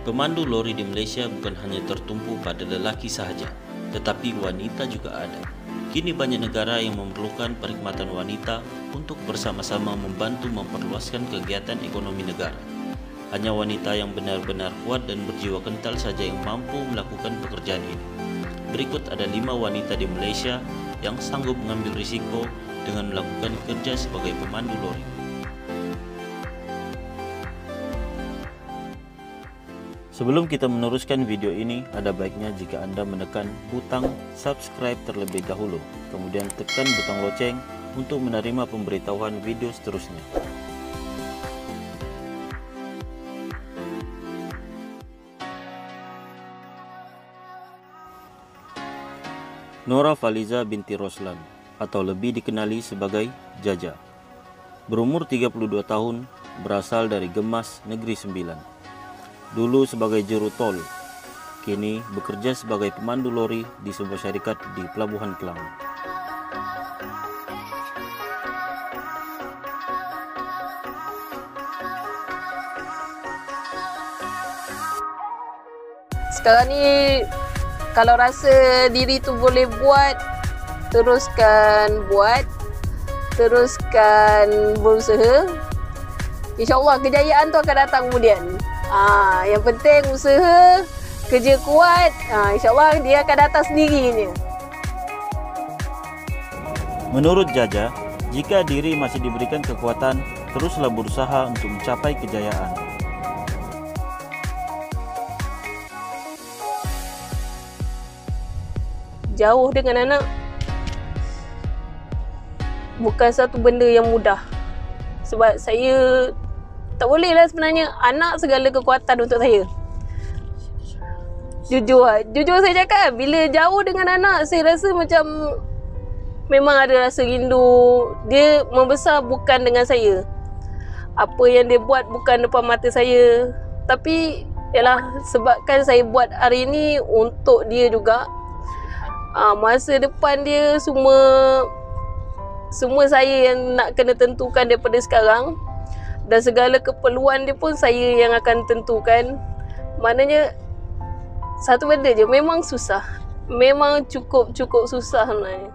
Pemandu lori di Malaysia bukan hanya tertumpu pada lelaki sahaja, tetapi wanita juga ada. Kini banyak negara yang memerlukan perkhidmatan wanita untuk bersama-sama membantu memperluaskan kegiatan ekonomi negara. Hanya wanita yang benar-benar kuat dan berjiwa kental saja yang mampu melakukan pekerjaan ini. Berikut ada 5 wanita di Malaysia yang sanggup mengambil risiko dengan melakukan kerja sebagai pemandu lori. Sebelum kita meneruskan video ini, ada baiknya jika Anda menekan butang subscribe terlebih dahulu, kemudian tekan butang loceng untuk menerima pemberitahuan video seterusnya. Nora Faliza binti Roslan, atau lebih dikenali sebagai Jaja. Berumur 32 tahun, berasal dari Gemas, Negeri Sembilan. Dulu sebagai juru tol, kini bekerja sebagai pemandu lori di sebuah syarikat di Pelabuhan Kelang. Sekarang ni kalau rasa diri tu boleh buat, teruskan buat, teruskan berusaha. InsyaAllah kejayaan tu akan datang kemudian. Yang penting usaha, kerja kuat, insyaAllah dia akan datang sendirinya. Menurut Jaja, jika diri masih diberikan kekuatan, teruslah berusaha untuk mencapai kejayaan. Jauh dengan anak bukan satu benda yang mudah. Sebab saya tak boleh lah sebenarnya, anak segala kekuatan untuk saya. Jujur saya cakap, bila jauh dengan anak, saya rasa macam memang ada rasa rindu. Dia membesar bukan dengan saya. Apa yang dia buat bukan depan mata saya. Tapi yalah, sebabkan saya buat hari ini untuk dia juga. Masa depan dia semua saya yang nak kena tentukan daripada sekarang. Dan segala keperluan dia pun saya yang akan tentukan. Maknanya satu benda je, memang susah. Memang cukup susah sebenarnya.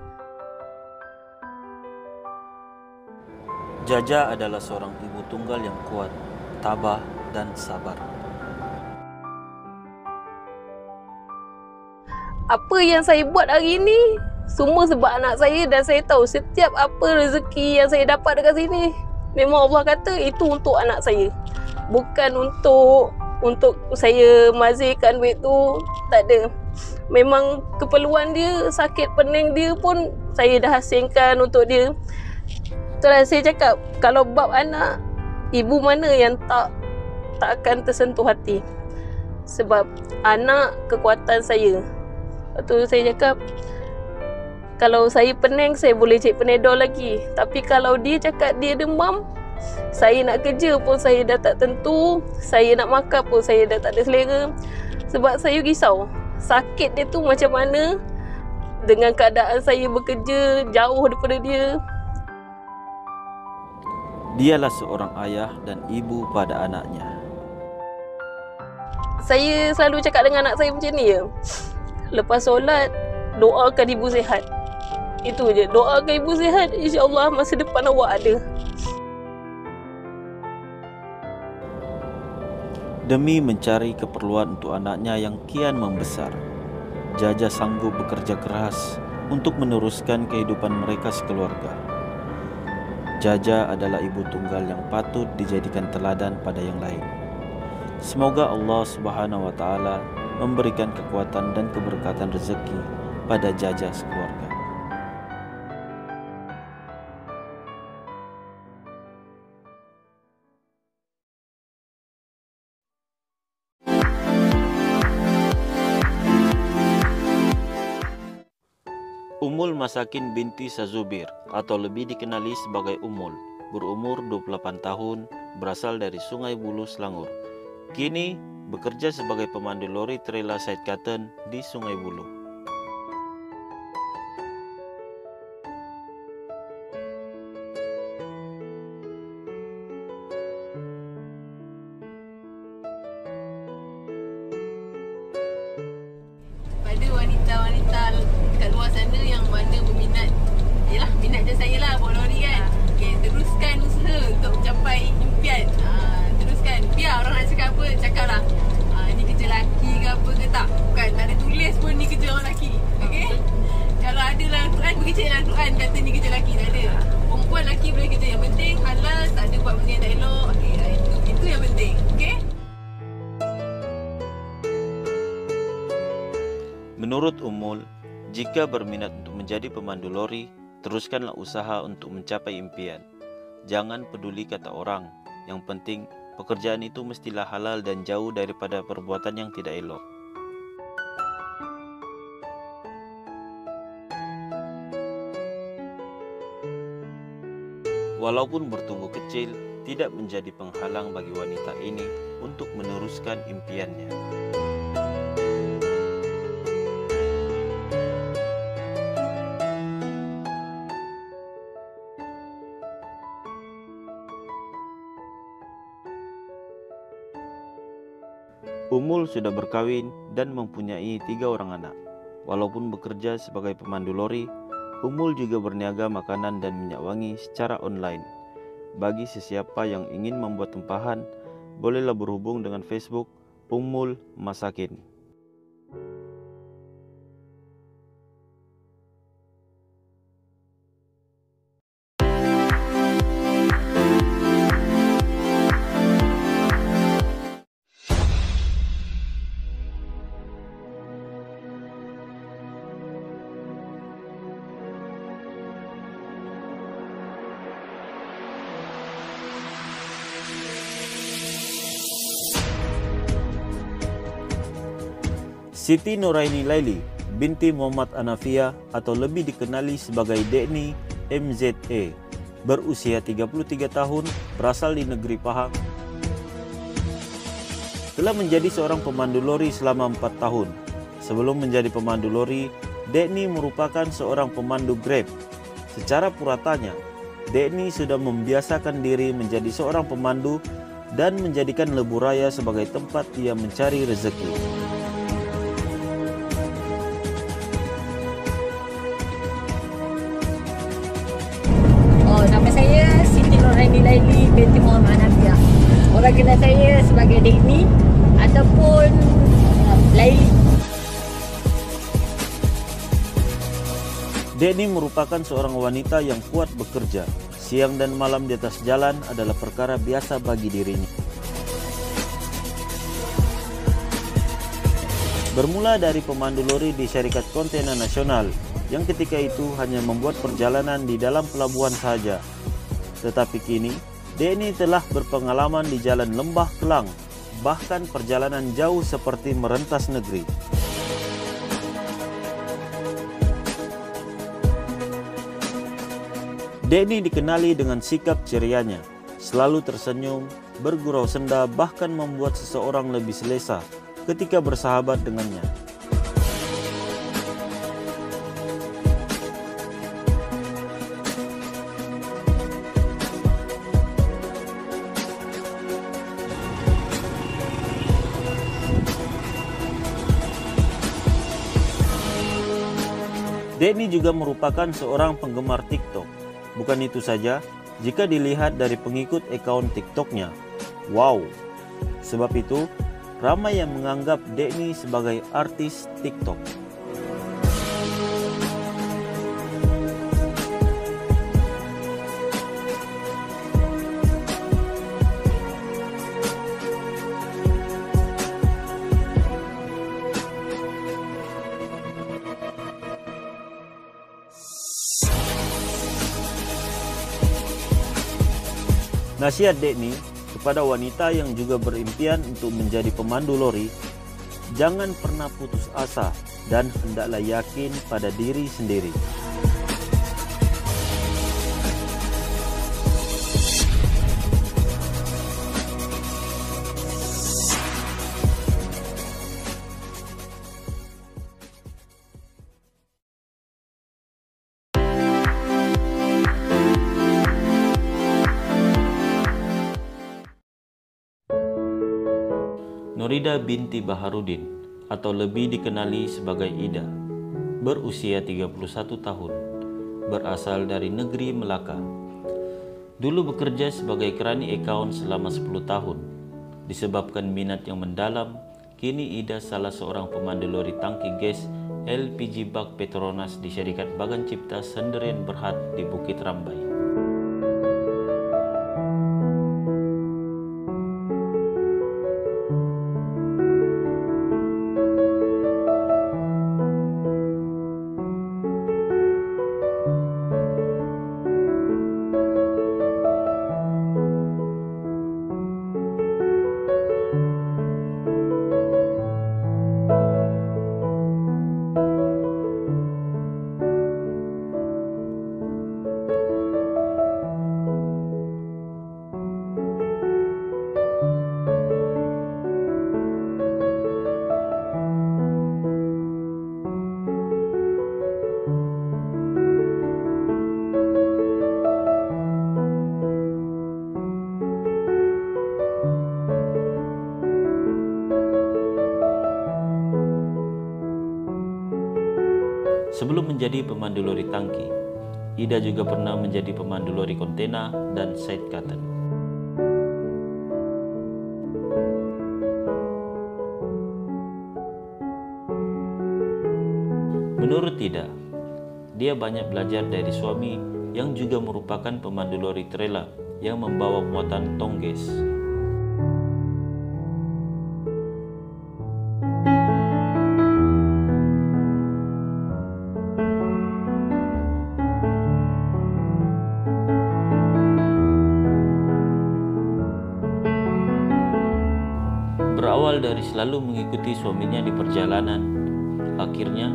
Jaja adalah seorang ibu tunggal yang kuat, tabah, dan sabar. Apa yang saya buat hari ini semua sebab anak saya, dan saya tahu setiap apa rezeki yang saya dapat dekat sini memang Allah kata itu untuk anak saya. Bukan untuk saya mazirkan duit tu, tak ada. Memang keperluan dia, sakit pening dia pun saya dah hasilkan untuk dia. Itulah saya cakap, kalau bab anak, ibu mana yang tak akan tersentuh hati. Sebab anak kekuatan saya. Lepas tu saya cakap, kalau saya pening, saya boleh cek Panadol lagi. Tapi kalau dia cakap dia demam, saya nak kerja pun saya dah tak tentu. Saya nak makan pun saya dah tak ada selera. Sebab saya risau, sakit dia tu macam mana dengan keadaan saya bekerja jauh daripada dia. Dialah seorang ayah dan ibu pada anaknya. Saya selalu cakap dengan anak saya macam ni je. Lepas solat, doakan ibu sihat. Itu je, doakan ibu sihat, insya-Allah masa depan awak ada. Demi mencari keperluan untuk anaknya yang kian membesar, Jaja sanggup bekerja keras untuk meneruskan kehidupan mereka sekeluarga. Jaja adalah ibu tunggal yang patut dijadikan teladan pada yang lain. Semoga Allah Subhanahu wa taala memberikan kekuatan dan keberkatan rezeki pada Jaja sekeluarga. Ummul Masakin binti Sazubir, atau lebih dikenali sebagai Ummul, berumur 28 tahun, berasal dari Sungai Buloh, Selangor. Kini bekerja sebagai pemandu lori trailer side curtain di Sungai Buloh. kat luar sana yang mana berminat, yelah minat macam saya lah bawa lori kan. Okay, teruskan usaha untuk mencapai impian. Teruskan, biar orang nak cakap apa, cakap lah ni kerja lelaki ke apa ke, tak. Bukan, tak ada tulis pun ni kerja orang lelaki. Okay, kalau ada dalam Quran, pergi cek dalam Quran kata ni kerja lelaki, tak ada. Perempuan lelaki boleh kerja, yang penting halal, tak ada buat benda yang tak elok. Okay, itu yang penting. Okay. Menurut Ummul, jika berminat untuk menjadi pemandu lori, teruskanlah usaha untuk mencapai impian. Jangan peduli kata orang. Yang penting, pekerjaan itu mestilah halal dan jauh daripada perbuatan yang tidak elok. Walaupun bertumbuh kecil, tidak menjadi penghalang bagi wanita ini untuk meneruskan impiannya. Ummul sudah berkawin dan mempunyai 3 orang anak. Walaupun bekerja sebagai pemandu lori, Ummul juga berniaga makanan dan minyak wangi secara online. Bagi sesiapa yang ingin membuat tempahan, bolehlah berhubung dengan Facebook Ummul Masakin. Siti Nuraini Laili binti Muhammad Anafia atau lebih dikenali sebagai Dekni MZA, berusia 33 tahun, berasal di negeri Pahang. Telah menjadi seorang pemandu lori selama 4 tahun. Sebelum menjadi pemandu lori, Dekni merupakan seorang pemandu Grab. Secara puratanya, Dekni sudah membiasakan diri menjadi seorang pemandu dan menjadikan Lebuh Raya sebagai tempat ia mencari rezeki. Nama saya Siti Nuraini Laili binti Muhammad Anafia. Orang kenal saya sebagai Dekni ataupun Laili. Dekni merupakan seorang wanita yang kuat bekerja. Siang dan malam di atas jalan adalah perkara biasa bagi dirinya. Bermula dari pemandu lori di Syarikat Kontainer Nasional, yang ketika itu hanya membuat perjalanan di dalam pelabuhan saja. Tetapi kini, Dekni telah berpengalaman di jalan lembah Kelang, bahkan perjalanan jauh seperti merentas negeri. Dekni dikenali dengan sikap cerianya, selalu tersenyum, bergurau senda, bahkan membuat seseorang lebih selesa ketika bersahabat dengannya. Dekni juga merupakan seorang penggemar TikTok. Bukan itu saja, jika dilihat dari pengikut akun TikToknya, wow! Sebab itu, ramai yang menganggap Dekni sebagai artis TikTok. Nasihat Dekni kepada wanita yang juga berimpian untuk menjadi pemandu lori, jangan pernah putus asa dan hendaklah yakin pada diri sendiri. Nurida binti Baharudin atau lebih dikenali sebagai Ida, berusia 31 tahun, berasal dari negeri Melaka. Dulu bekerja sebagai kerani akaun selama 10 tahun. Disebabkan minat yang mendalam, kini Ida salah seorang pemandu lori tangki gas LPG Bak Petronas di Syarikat Bagan Cipta Sendirian Berhad di Bukit Rambai. Sebelum menjadi pemandu lori tangki, Ida juga pernah menjadi pemandu lori kontena dan side cutter. Menurut Ida, dia banyak belajar dari suami yang juga merupakan pemandu lori trailer yang membawa muatan tongges. Berawal dari selalu mengikuti suaminya di perjalanan, akhirnya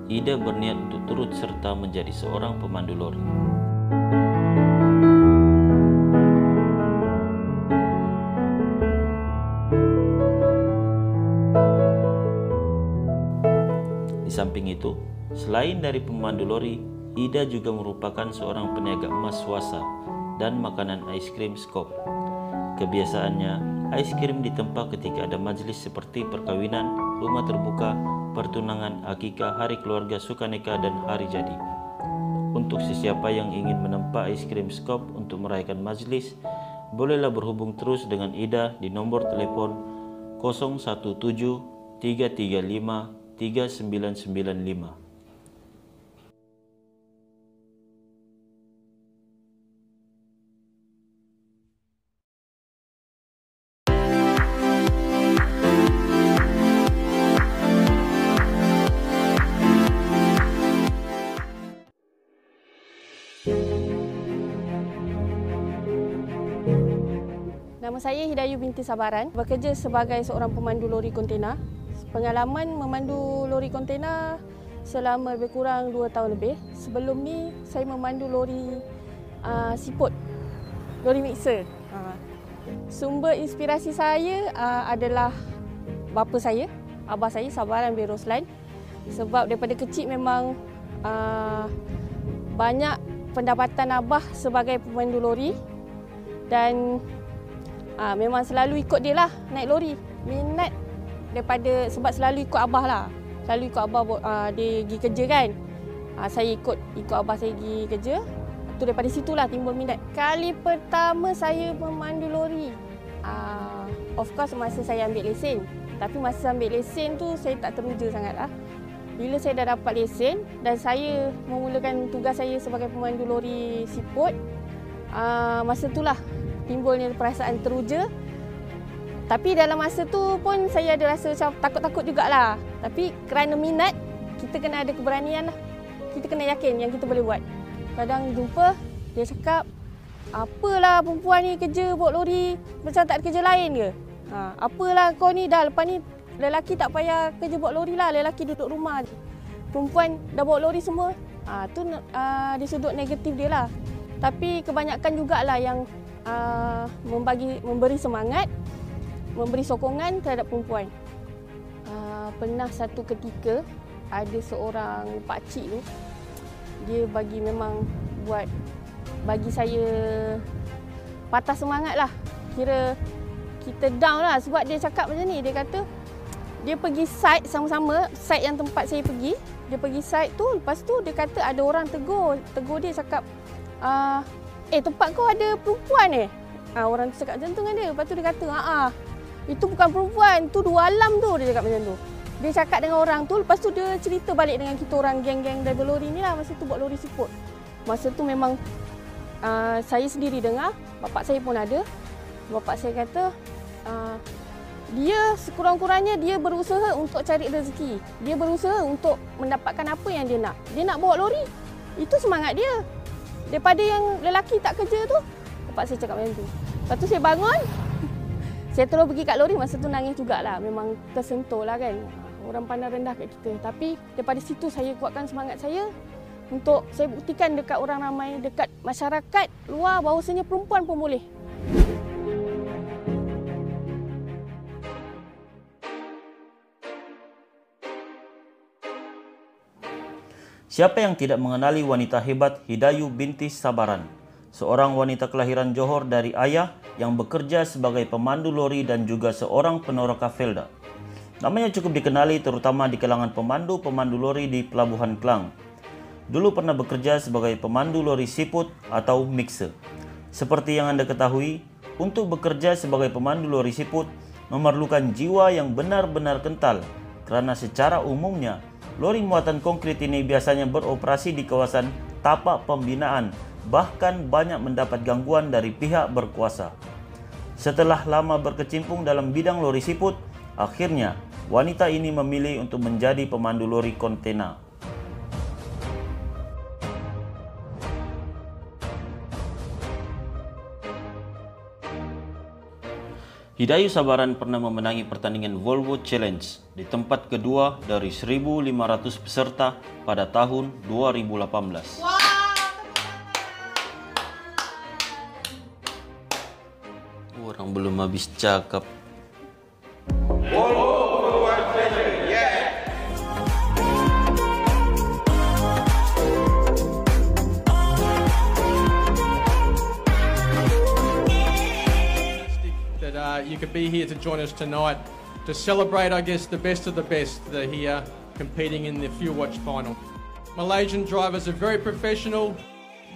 Ida berniat untuk turut serta menjadi seorang pemandu lori. Di samping itu, selain dari pemandu lori, Ida juga merupakan seorang peniaga emas swasta dan makanan es krim skop. Kebiasaannya, es krim ditempa ketika ada majelis seperti perkawinan, rumah terbuka, pertunangan, akikah, hari keluarga, sukaneka, dan hari jadi. Untuk sesiapa yang ingin menempa es krim skop untuk merayakan majelis, bolehlah berhubung terus dengan Ida di nomor telepon 017 335 3995. Nama saya Hidayu binti Sabaran, bekerja sebagai seorang pemandu lori kontena. Pengalaman memandu lori kontena selama lebih kurang 2 tahun lebih. Sebelum ni saya memandu lori siput, lori mixer. Sumber inspirasi saya adalah bapa saya, abah saya Sabaran bin Roslan. Sebab daripada kecil memang banyak pendapatan abah sebagai pemandu lori dan memang selalu ikut dia lah naik lori. Minat daripada sebab selalu ikut abah lah. Selalu ikut abah dia pergi kerja kan. Saya ikut abah saya pergi kerja. Tu daripada situlah timbul minat. Kali pertama saya memandu lori, of course masa saya ambil lesen. Tapi masa ambil lesen tu saya tak teruja sangat lah. Bila saya dah dapat lesen dan saya memulakan tugas saya sebagai pemandu lori siput, masa itulah timbulnya perasaan teruja. Tapi dalam masa tu pun saya ada rasa macam takut-takut jugalah. Tapi kerana minat, kita kena ada keberanian lah. Kita kena yakin yang kita boleh buat. Kadang jumpa, dia cakap, apalah perempuan ni kerja bawa lori macam tak ada kerja lain ke? Apalah kau ni dah, lepas ni lelaki tak payah kerja bawa lori lah, lelaki duduk rumah. Perempuan dah bawa lori semua. Tu di sudut negatif dia lah. Tapi kebanyakan jugalah yang memberi semangat, memberi sokongan terhadap perempuan. Pernah satu ketika ada seorang pakcik tu, dia bagi saya patah semangat lah. Kira kita down lah sebab dia cakap macam ni. Dia kata, Dia pergi site sama-sama, site yang tempat saya pergi. Dia pergi site tu, lepas tu dia kata ada orang tegur dia cakap, tempat kau ada perempuan orang tu cakap macam tu dengan dia. Lepas tu dia kata, itu bukan perempuan, tu dua alam tu, dia cakap macam tu. Dia cakap dengan orang tu, lepas tu dia cerita balik dengan kita orang geng-geng driver lori ni lah. Masa tu buat lori siput. Masa tu memang saya sendiri dengar, bapak saya pun ada. Bapak saya kata, dia sekurang-kurangnya dia berusaha untuk cari rezeki. Dia berusaha untuk mendapatkan apa yang dia nak. Dia nak bawa lori. Itu semangat dia. Daripada yang lelaki tak kerja tu, bapak saya cakap macam tu. Lepas tu saya bangun. Saya terus pergi kat lori, masa tu nangis jugalah. Memang tersentuh lah kan. Orang pandang rendah kat kita. Tapi daripada situ saya kuatkan semangat saya untuk saya buktikan dekat orang ramai, dekat masyarakat luar bahawasanya perempuan pun boleh. Siapa yang tidak mengenali wanita hebat Hidayu binti Sabaran, seorang wanita kelahiran Johor dari ayah yang bekerja sebagai pemandu lori dan juga seorang penoroka Felda. Namanya cukup dikenali terutama di kalangan pemandu-pemandu lori di Pelabuhan Klang. Dulu pernah bekerja sebagai pemandu lori siput atau mixer. Seperti yang Anda ketahui, untuk bekerja sebagai pemandu lori siput memerlukan jiwa yang benar-benar kental, karena secara umumnya lori muatan konkrit ini biasanya beroperasi di kawasan tapak pembinaan, bahkan banyak mendapat gangguan dari pihak berkuasa. Setelah lama berkecimpung dalam bidang lori siput, akhirnya wanita ini memilih untuk menjadi pemandu lori kontena. Hidayu Sabaran pernah memenangi pertandingan Volvo Challenge di tempat kedua dari 1.500 peserta pada tahun 2018. Orang belum habis cakap. You could be here to join us tonight to celebrate, I guess, the best of the best that are here competing in the Fuel Watch final. Malaysian drivers are very professional,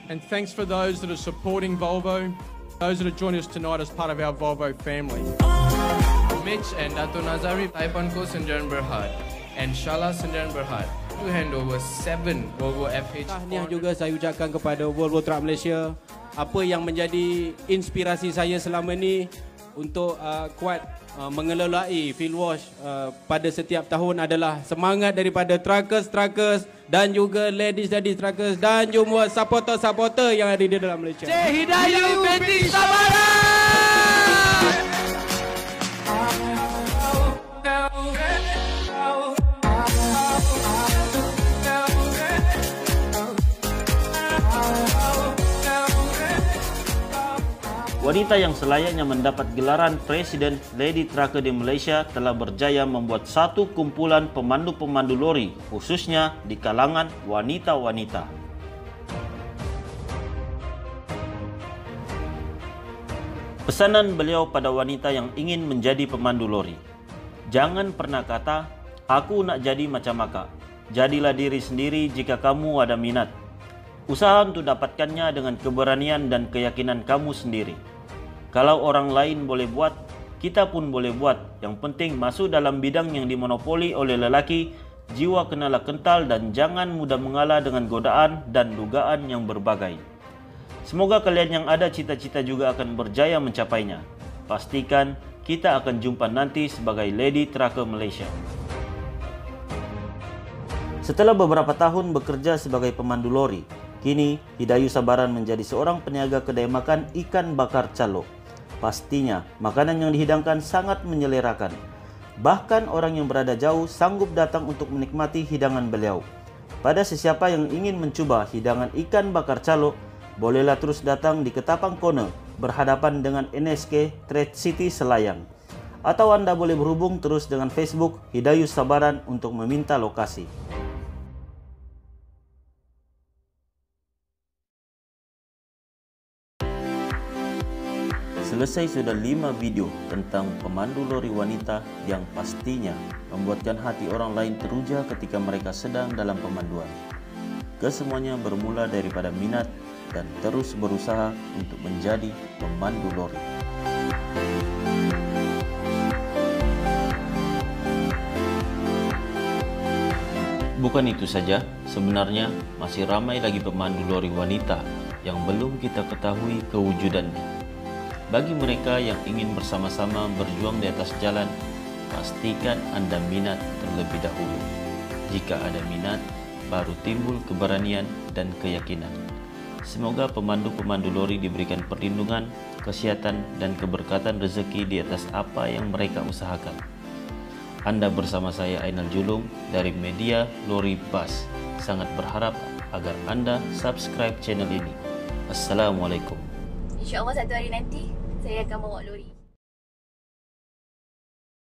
and thanks for those that are supporting Volvo, those that are joining us tonight as part of our Volvo family. Mitch and Dato Nazari, Taipanko Sendirian Berhad, and Shala Sendirian Berhad to hand over 7 Volvo FH. Tahniah juga saya ucapkan kepada Volvo Truck Malaysia. Apa yang menjadi inspirasi saya selama ini untuk kuat mengelolai Fuel Watch pada setiap tahun adalah semangat daripada truckers dan juga ladies truckers dan juga supporter yang ada di dalam Malaysia. Hidayu binti Sabaran. Wanita yang selayaknya mendapat gelaran Presiden Lady Trucker di Malaysia telah berjaya membuat satu kumpulan pemandu-pemandu lori, khususnya di kalangan wanita-wanita. Pesanan beliau pada wanita yang ingin menjadi pemandu lori. Jangan pernah kata, aku nak jadi macam akak. Jadilah diri sendiri jika kamu ada minat. Usaha untuk dapatkannya dengan keberanian dan keyakinan kamu sendiri. Kalau orang lain boleh buat, kita pun boleh buat. Yang penting masuk dalam bidang yang dimonopoli oleh lelaki, jiwa kenalah kental dan jangan mudah mengalah dengan godaan dan dugaan yang berbagai. Semoga kalian yang ada cita-cita juga akan berjaya mencapainya. Pastikan kita akan jumpa nanti sebagai Lady Trucker Malaysia. Setelah beberapa tahun bekerja sebagai pemandu lori, kini Hidayu Sabaran menjadi seorang peniaga kedai makan ikan bakar calo. Pastinya, makanan yang dihidangkan sangat menyelerakan. Bahkan orang yang berada jauh sanggup datang untuk menikmati hidangan beliau. Pada sesiapa yang ingin mencoba hidangan ikan bakar calo, bolehlah terus datang di Ketapang Corner berhadapan dengan NSK Trade City Selayang. Atau Anda boleh berhubung terus dengan Facebook Hidayu Sabaran untuk meminta lokasi. Selesai sudah 5 video tentang pemandu lori wanita yang pastinya membuatkan hati orang lain teruja ketika mereka sedang dalam pemanduan. Kesemuanya bermula daripada minat dan terus berusaha untuk menjadi pemandu lori. Bukan itu saja, sebenarnya masih ramai lagi pemandu lori wanita yang belum kita ketahui kewujudannya. Bagi mereka yang ingin bersama-sama berjuang di atas jalan, pastikan Anda minat terlebih dahulu. Jika ada minat, baru timbul keberanian dan keyakinan. Semoga pemandu-pemandu lori diberikan perlindungan, kesehatan, dan keberkatan rezeki di atas apa yang mereka usahakan. Anda bersama saya Ainal Julung dari media Lori Bus. Sangat berharap agar Anda subscribe channel ini. Assalamualaikum. InsyaAllah satu hari nanti saya akan bawa lori.